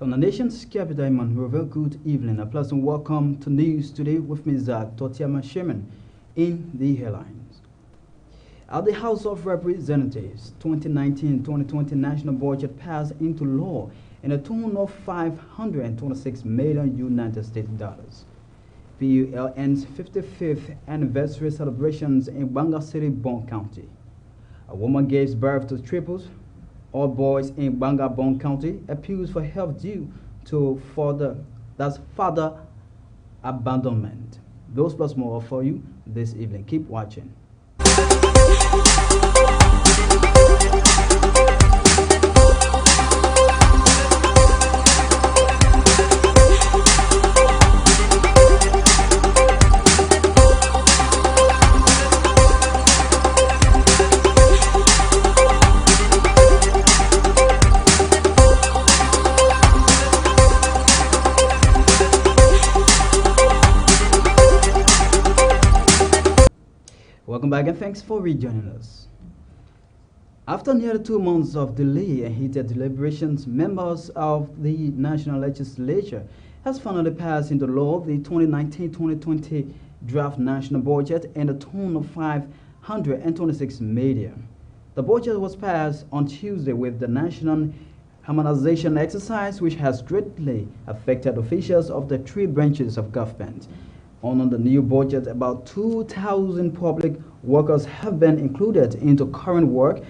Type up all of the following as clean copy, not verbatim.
From the nation's capital, Monrovia, good evening. A pleasant welcome to News Today with me, Zach Totiama Sherman, in the headlines. At the House of Representatives, 2019-2020 national budget passed into law in a tune of $526 million United States dollars. PULN's 55th anniversary celebrations in Banga City, Bon County. A woman gave birth to triples. All boys in Banga, Bon County appeals for help due to father abandonment. Those plus more for you this evening. Keep watching. Welcome back and thanks for rejoining us. After nearly 2 months of delay and heated deliberations, members of the National Legislature has finally passed into law the 2019-2020 draft national budget in a tone of $526 million. The budget was passed on Tuesday with the national harmonization exercise, which has greatly affected officials of the 3 branches of government. On the new budget, about 2,000 public workers have been included into current work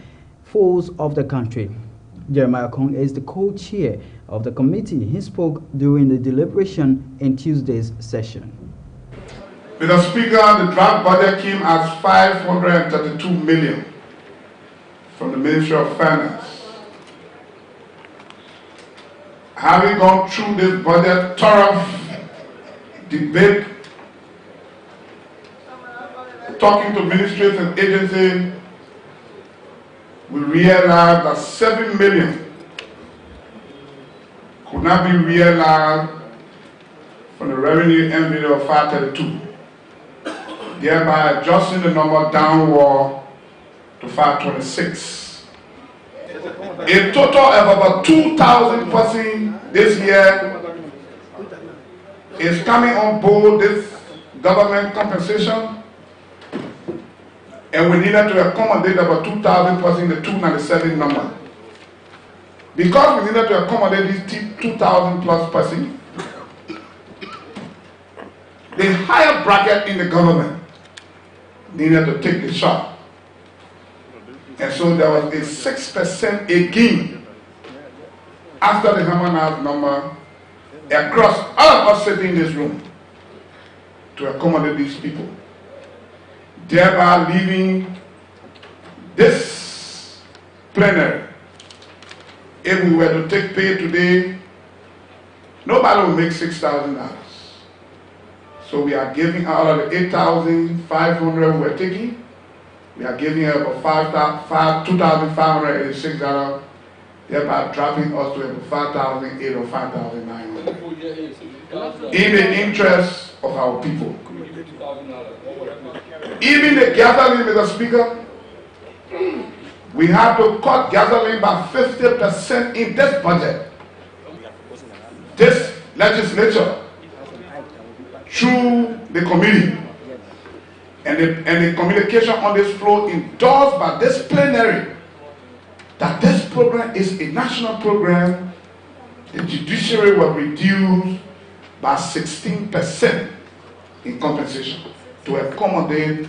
force of the country. Jeremiah Kong is the co-chair of the committee. He spoke during the deliberation in Tuesday's session. Mr. Speaker, the draft budget came as $532 million from the Ministry of Finance. Having gone through this budget, thorough debate, talking to ministries and agencies, we realized that $7 million could not be realized from the revenue envelope of 532, thereby adjusting the number downward to 526. A total of about 2,000 persons this year is coming on board this government compensation. And we needed to accommodate about 2,000 persons in the 297 number. Because we needed to accommodate these 2,000 plus persons, the higher bracket in the government needed to take the shot. And so there was a 6% again after the harmonized number across all of us sitting in this room to accommodate these people, thereby leaving this plenary. If we were to take pay today, nobody will make $6,000. So we are giving out of the 8,500 we're taking, we are giving about $2,586, thereby dropping us to about 5,800 or 5,900. In the interest of our people. Even the gasoline, Mr. Speaker, we have to cut gasoline by 50% in this budget. This legislature, through the committee, and the communication on this floor endorsed by this plenary, that this program is a national program. The judiciary will reduce by 16% in compensation to accommodate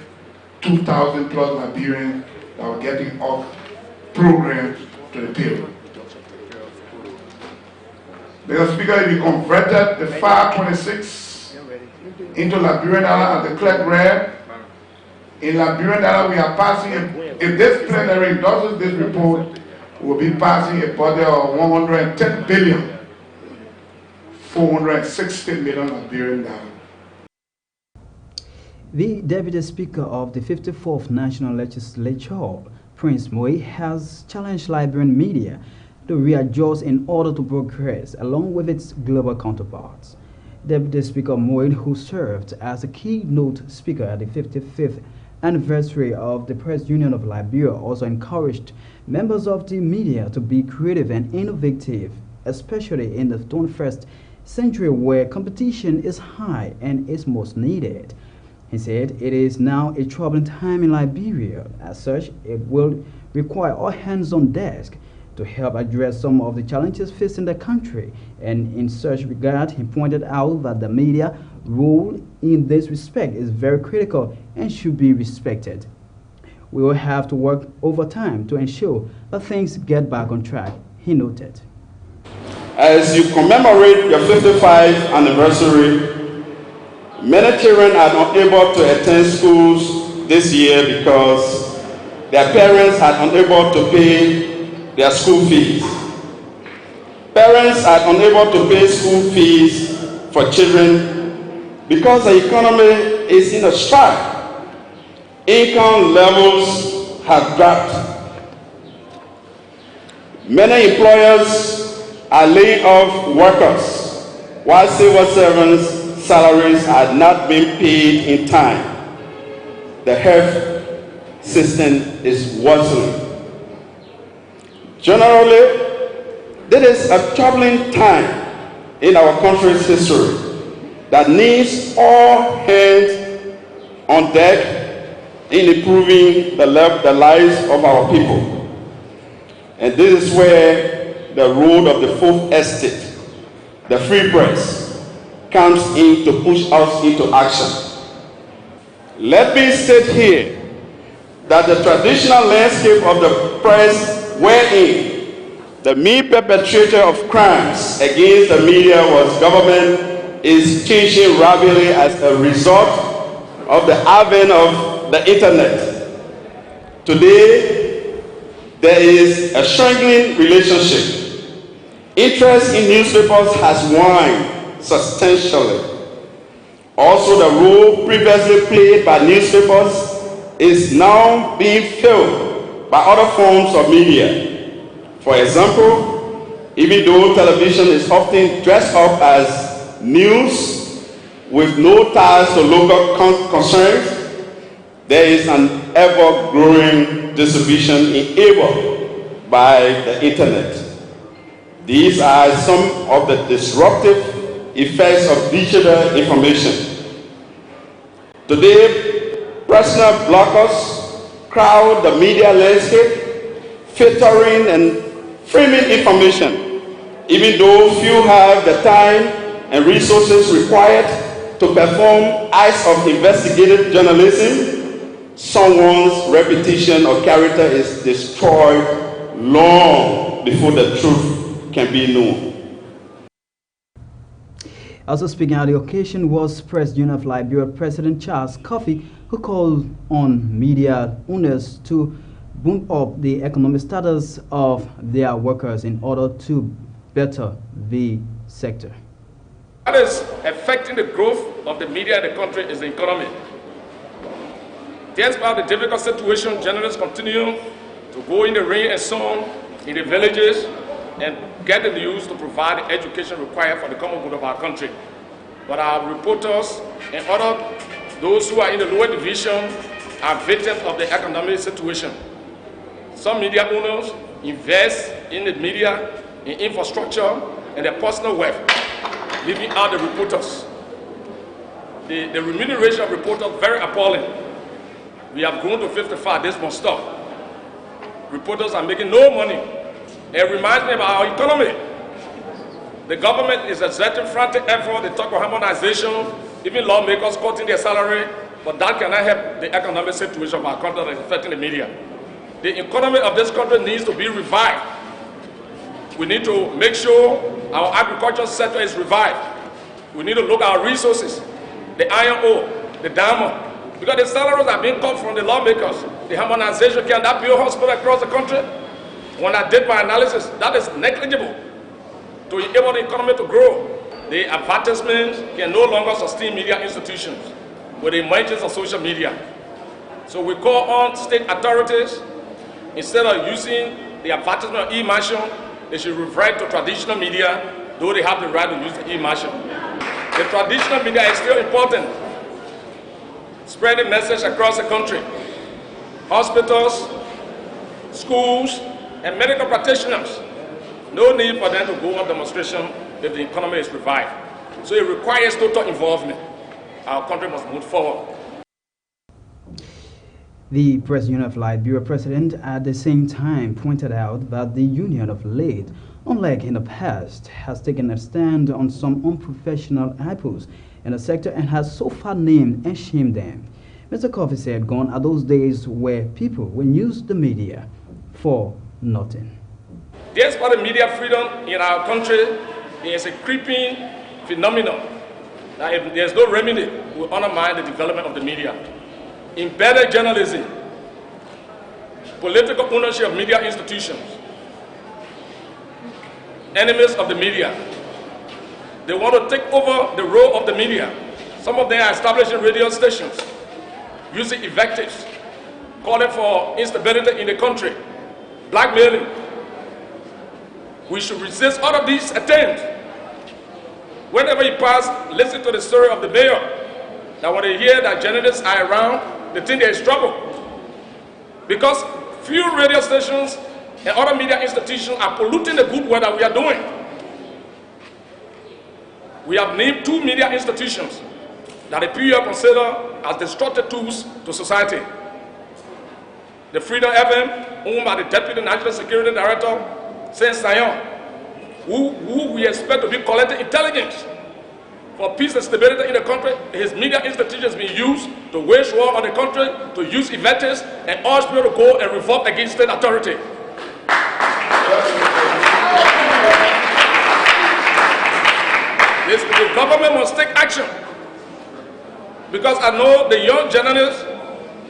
2,000 plus Liberians that were getting off programs to the payroll. Mr. Speaker, if you converted the 526 into Liberian dollar as the clerk read, in Liberian dollar we are passing, if this plenary endorses this report, we will be passing a budget of 110 billion, 460 million Liberian dollars. The Deputy Speaker of the 54th National Legislature, Prince Moe, has challenged Liberian media to readjust in order to progress along with its global counterparts. Deputy Speaker Moe, who served as a keynote speaker at the 55th anniversary of the Press Union of Liberia, also encouraged members of the media to be creative and innovative especially in the 21st century where competition is high and is most needed. He said it is now a troubling time in Liberia. As such, it will require all hands on deck to help address some of the challenges facing the country. And in such regard, he pointed out that the media role in this respect is very critical and should be respected. We will have to work overtime to ensure that things get back on track, he noted. As you commemorate your 55th anniversary, many children are unable to attend schools this year because their parents are unable to pay their school fees. Parents are unable to pay school fees for children because the economy is in a strike. Income levels have dropped. Many employers are laying off workers, while civil servants' salaries are not being paid in time. The health system is worsening. Generally, this is a troubling time in our country's history that needs all hands on deck in improving the lives of our people. And this is where the role of the fourth estate, the free press, comes in to push us into action. Let me state here that the traditional landscape of the press wherein the main perpetrator of crimes against the media was government is changing rapidly as a result of the advent of the internet. Today, there is a strangling relationship. Interest in newspapers has waned substantially. Also, the role previously played by newspapers is now being filled by other forms of media. For example, even though television is often dressed up as news with no ties to local concerns, there is an ever-growing distribution enabled by the internet. These are some of the disruptive effects of digital information. Today, personal bloggers crowd the media landscape, filtering and framing information, even though few have the time and resources required to perform acts of investigative journalism. Someone's reputation or character is destroyed long before the truth can be known. Also speaking at the occasion was Press Union of Liberia President Charles Coffey, who called on media owners to bump up the economic status of their workers in order to better the sector. What is affecting the growth of the media in the country is the economy. Despite the difficult situation, journalists continue to go in the rain and sun in the villages and get the news to provide the education required for the common good of our country. But our reporters and those who are in the lower division are victims of the economic situation. Some media owners invest in the media, in infrastructure, and their personal wealth, leaving out the reporters. The remuneration of reporters is very appalling. We have grown to 55, this must stop. Reporters are making no money. It reminds me of our economy. The government is exerting frantic effort, they talk about harmonization, even lawmakers cutting their salary, but that cannot help the economic situation of our country that is affecting the media. The economy of this country needs to be revived. We need to make sure our agriculture sector is revived. We need to look at our resources, the iron ore, the diamond, because the salaries are being cut from the lawmakers. The harmonization, can that build hospital across the country? When I did my analysis, that is negligible to enable the economy to grow. The advertisements can no longer sustain media institutions with the emergence of social media. So we call on state authorities, instead of using the advertisement of e-marshal, they should revert to traditional media, though they have the right to use the e-marshal. The traditional media is still important. Spreading message across the country. Hospitals, schools, and medical practitioners No need for them to go on demonstration if the economy is revived. So it requires total involvement. Our country must move forward. The Press Union of Liberia president at the same time pointed out that the union of late, unlike in the past, has taken a stand on some unprofessional apples in the sector and has so far named and shamed them. Mr. Coffey said gone are those days where people will use the media for nothing. Despite the media freedom in our country, there is a creeping phenomenon that if there's no remedy, will undermine the development of the media. Embedded journalism, political ownership of media institutions, enemies of the media. They want to take over the role of the media. Some of them are establishing radio stations, using invectives, calling for instability in the country, blackmailing. We should resist all of these attempts. Whenever you pass, listen to the story of the mayor, that when they hear that journalists are around, they think there is trouble. Because few radio stations and other media institutions are polluting the good work that we are doing. We have named 2 media institutions that the PUF consider as destructive tools to society. The Freedom FM, owned by the Deputy National Security Director, Saint Sayon, who we expect to be collecting intelligence for peace and stability in the country. His media institutions being used to wage war on the country, to use invectives, and urge people to go and revolt against state authority. The government must take action, because I know the young journalists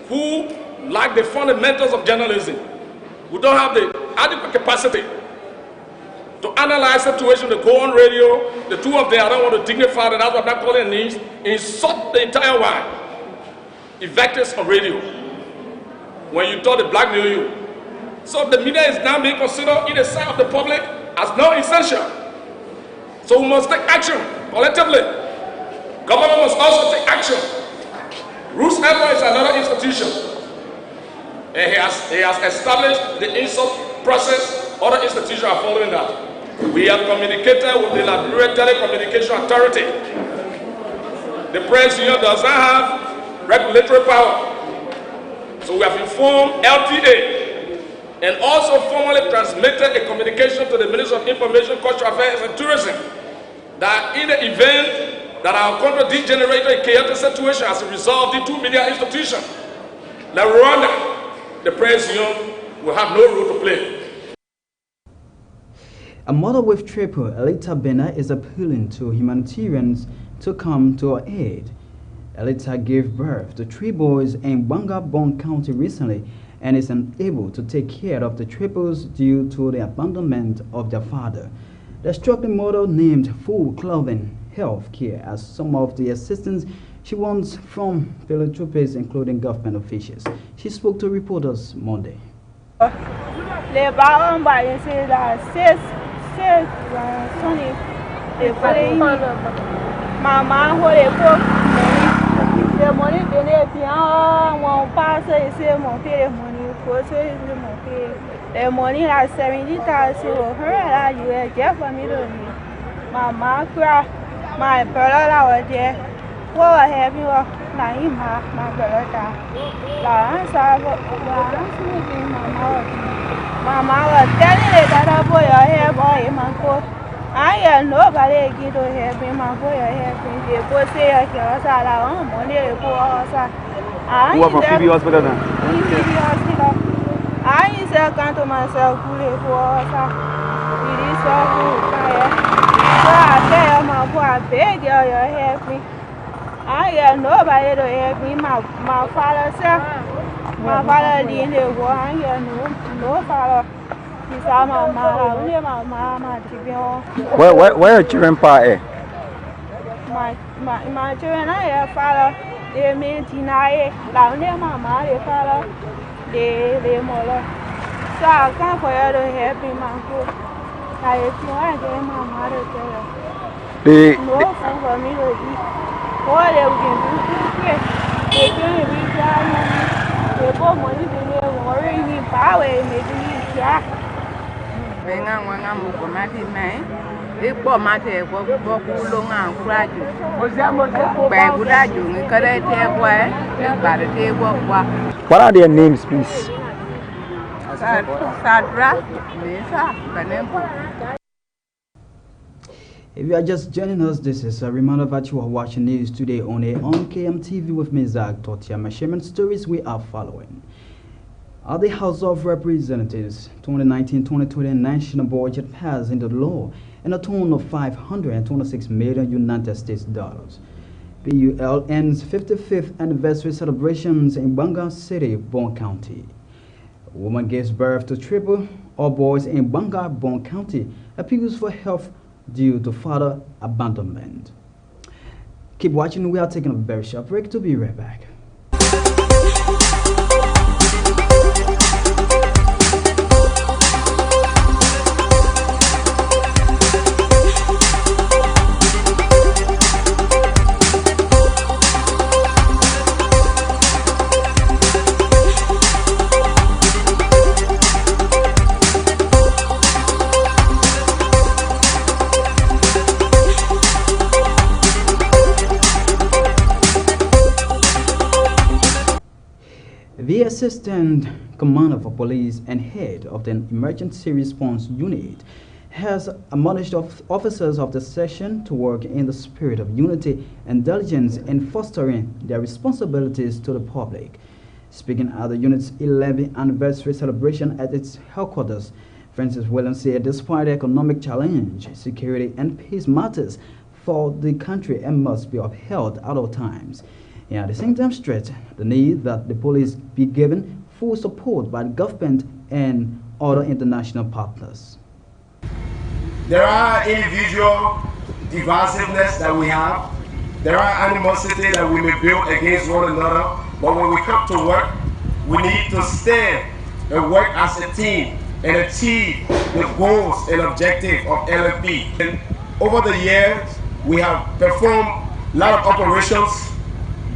who lack the fundamentals of journalism, who don't have the adequate capacity to analyze situation, to go on radio. The 2 of them, I don't want to dignify them, that's what I'm not calling names, insult the entire world. Invectives on radio. When you thought they blackmail you. So the media is now being considered in the sight of the public as non-essential. So we must take action collectively. Government must also take action. Bruce Edwards is another institution. And he has established the insult process. Other institutions are following that. We have communicated with the Liberia Telecommunication Authority. The press union does not have regulatory power. So we have informed LTA and also formally transmitted a communication to the Ministry of Information, Cultural Affairs and Tourism that in the event that our country degenerates a chaotic situation as a result of the 2 media institutions, like Rwanda, the press union will have no role to play. A mother with triple, Elita Bena, is appealing to humanitarians to come to her aid. Elita gave birth to 3 boys in Bangabong County recently and is unable to take care of the triples due to the abandonment of their father. The struggling mother named food, clothing, health care as some of the assistance she wants from philanthropists, including government officials. She spoke to reporters Monday. The money like 70,000 her you are just for me to me. My brother was there. What was having my brother. Mama was telling me that I boy your hair boy in my coat. I am nobody give to help me, my boy your hair. They both say I can't allow money to go outside. I was a PB hospital now. I said, I to myself, good for us. It is so good. So I tell my boy, I beg you, your help me. I am nobody to help me. My father said, my father didn't go. I am no father. He's my mama, only my mama. Where are children party? My children, I have father. They mean deny it. Only my mama, they father. They more. So I can't for you to help me, my food. I get my mother there. No food for me to eat. What they can do, they can reach out. They put money in there, worry me, power, maybe, yeah. Mengang wanga muko mati mai. Ikpo mate ko kulonga kuraju. Bai kuraju ni kare te kwa bare te kwa. What are their names, please? Sadra, Mesa, Kanempo. If you are just joining us, this is a reminder that you are watching news today on KMTV with me, Zach Totia. Measurement stories we are following. At the House of Representatives, 2019-2020 national budget passed into law in a tone of 526 million United States dollars. PUL ends 55th anniversary celebrations in Banga City, Bon County. A woman gives birth to triple all boys in Banga, Bon County, appeals for help due to father abandonment. Keep watching, we are taking a very short break to be right back. The Assistant Commander for Police and Head of the Emergency Response Unit has admonished officers of the section to work in the spirit of unity and diligence in fostering their responsibilities to the public. Speaking at the unit's 11th anniversary celebration at its headquarters, Francis Williams said despite economic challenge, security and peace matters for the country and must be upheld at all times. And at the same time stressed the need that the police be given full support by the government and other international partners. There are individual divisiveness that we have. There are animosity that we may build against one another. But when we come to work, we need to stand and work as a team and achieve the goals and objectives of LFP. And over the years, we have performed a lot of operations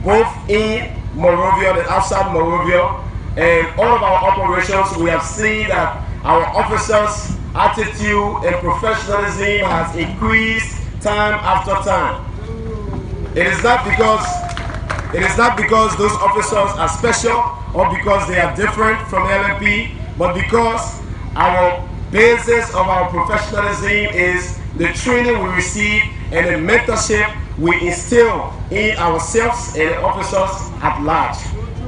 both in Monrovia and outside Monrovia, and all of our operations we have seen that our officers' attitude and professionalism has increased time after time. It is not because those officers are special or because they are different from LMP, but because our basis of our professionalism is the training we receive and the mentorship we instill in ourselves and the officers at large.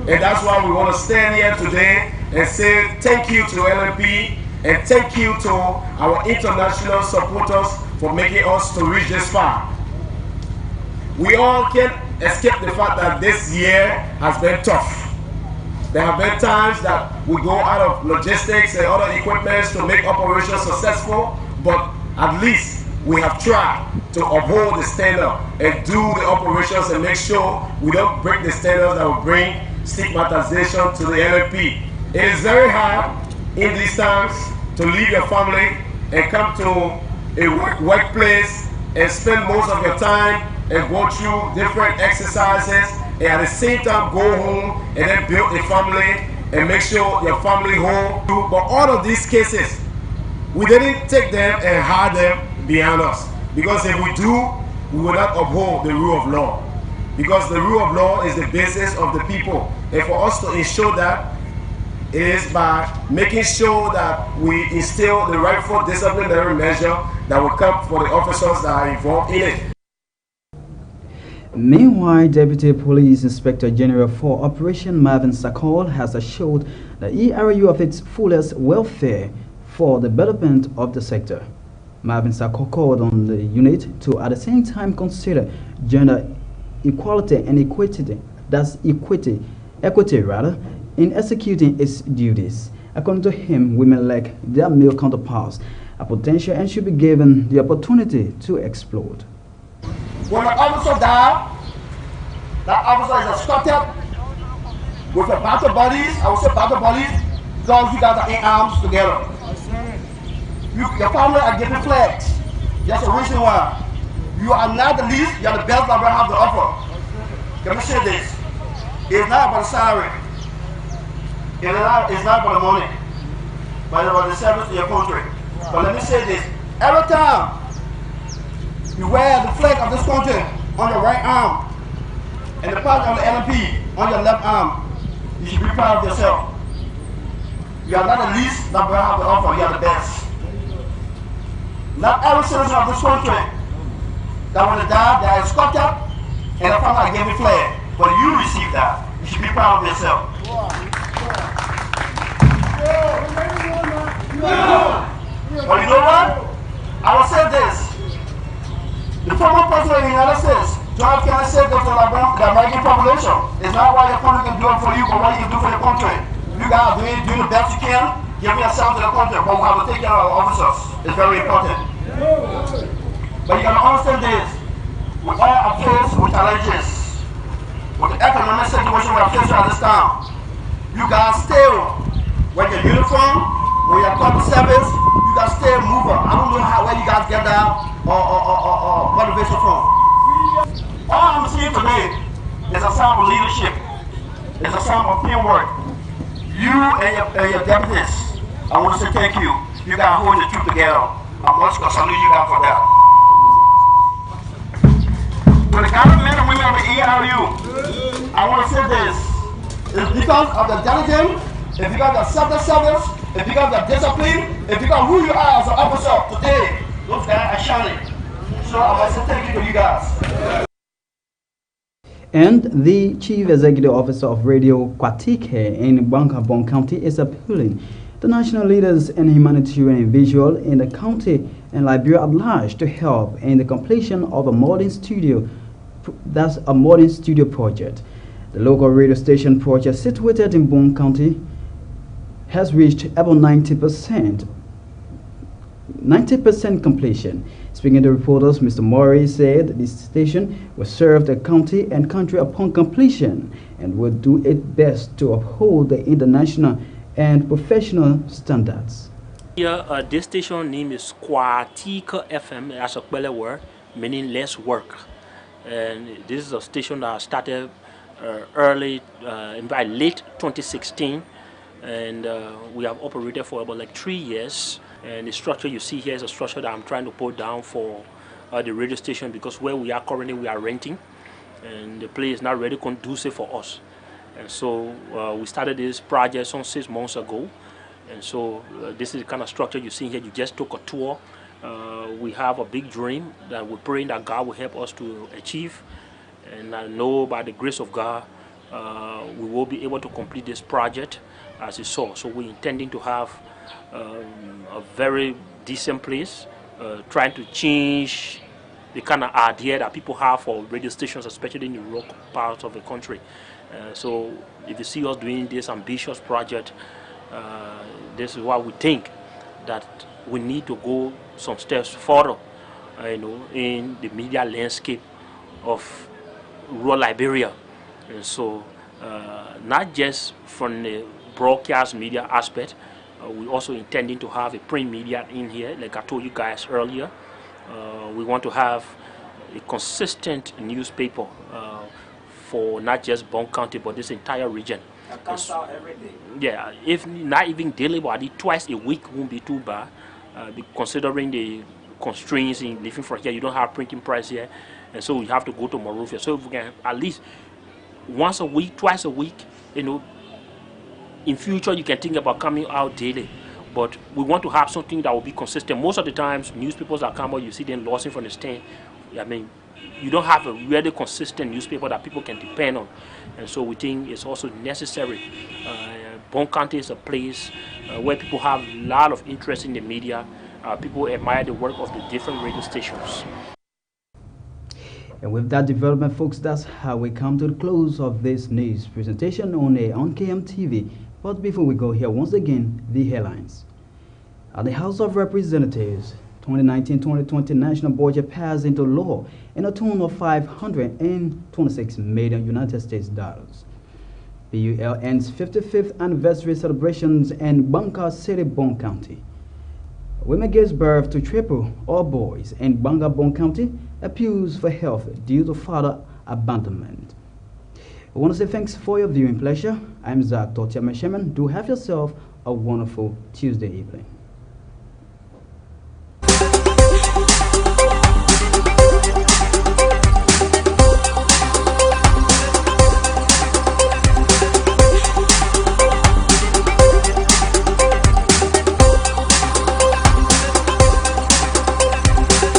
And that's why we want to stand here today and say thank you to LMP and thank you to our international supporters for making us to reach this far. We all can't escape the fact that this year has been tough. There have been times that we go out of logistics and other equipment to make operations successful, but at least we have tried to uphold the standard and do the operations and make sure we don't break the standards that will bring stigmatization to the LMP. It is very hard in these times to leave your family and come to a workplace and spend most of your time and go through different exercises and at the same time go home and then build a family and make sure your family home. But all of these cases, we didn't take them and hide them behind us. Because if we do, we will not uphold the rule of law. Because the rule of law is the basis of the people. And for us to ensure that, it is by making sure that we instill the rightful disciplinary measure that will come for the officers that are involved in it. Meanwhile, Deputy Police Inspector General for Operation Marvin Sakol has assured the ERU of its fullest welfare for the development of the sector. Marvin Sakol called on the unit to at the same time consider gender equality and equity rather, in executing its duties. According to him, women lack their male counterparts a potential and should be given the opportunity to explode. When an officer dies, that officer is escorted with a battle bodies. I would say battle bodies because you guys are in arms together. Your family are getting flags. That's the reason why. You are not the least, you are the best that I have to offer. Can I say this? It's not about the salary. It's not about the money. But it's about the service to your country. But let me say this. Every time you wear the flag of this country on your right arm and the part of the LMP on your left arm, you should be proud of yourself. You are not the least that we have to offer, you are the best. Not every citizen of this country that when they die, they are escorted and the family gave a flag. But you received that. You should be proud of yourself. But you know what? I will say this. The former president of the United States, John Kennedy, said that for the American population, it's not what your country can do it for you, but what you can do for your country. You guys are doing the best you can, giving yourself to the country, but we have to take care of our officers. It's very important. But you can understand this. We all are faced with challenges. With the economic situation we are facing at this time, you guys still wear your uniform, when you're public service, you guys stay a mover. I don't know where you guys get that motivation from. All I'm seeing today is a sign of leadership. It's a sign of teamwork. You and your deputies, I want to say thank you. You guys hold the truth together. I must salute you guys for that. To the kind of men and women of the ERU, I want to say this. It's because of the diligence, it's because of the self-service, it's because of the discipline, it's because of who you are as an officer today. Those guys are shining. So I want to say thank you to you guys. And the Chief Executive Officer of Radio Kwatike in Bankabon County is appealing to national leaders and humanitarian individuals in the county and Liberia at large to help in the completion of a modern studio. That's a modern studio project. The local radio station project situated in Bon County has reached about 90% completion. Speaking to reporters, Mr. Murray said the station will serve the county and country upon completion and will do its best to uphold the international and professional standards. Here, this station name is Kwatika FM, as a Kwele word, meaning less work. And this is a station that started early, by late 2016. And we have operated for about like 3 years. And the structure you see here is a structure that I'm trying to put down for the radio station, because where we are currently, we are renting, and the place is not really conducive for us. And so we started this project some 6 months ago. And so this is the kind of structure you see here. You just took a tour. We have a big dream that we're praying that God will help us to achieve. And I know by the grace of God, we will be able to complete this project as you saw. So we're intending to have a very decent place, trying to change the kind of idea that people have for radio stations, especially in the rural parts of the country. So if you see us doing this ambitious project, this is why we think that we need to go some steps further, in the media landscape of rural Liberia. And so not just from the broadcast media aspect, we also intending to have a print media in here, like I told you guys earlier. We want to have a consistent newspaper for not just Bon County, but this entire region. That comes out every day. Yeah, if not even daily, but twice a week won't be too bad, considering the constraints in living from here. You don't have printing press here, and so we have to go to Monrovia. So if we can at least once a week, twice a week, in future you can think about coming out daily. But we want to have something that will be consistent. Most of the times, newspapers that come out, you see them losing from the stand. I mean, you don't have a really consistent newspaper that people can depend on. And so we think it's also necessary. Bon County is a place where people have a lot of interest in the media. People admire the work of the different radio stations. And with that development, folks, that's how we come to the close of this news presentation on KMTV. But before we go here, once again, the headlines. At the House of Representatives, 2019-2020 national budget passed into law in a tone of $526 million United States dollars. BUL ends 55th anniversary celebrations in Bangka City, Bon County. Women gives birth to triple all boys in Bangka Bon County, appeals for health due to father abandonment. I want to say thanks for your viewing pleasure. I'm Zach Totia Mesheman. Do have yourself a wonderful Tuesday evening.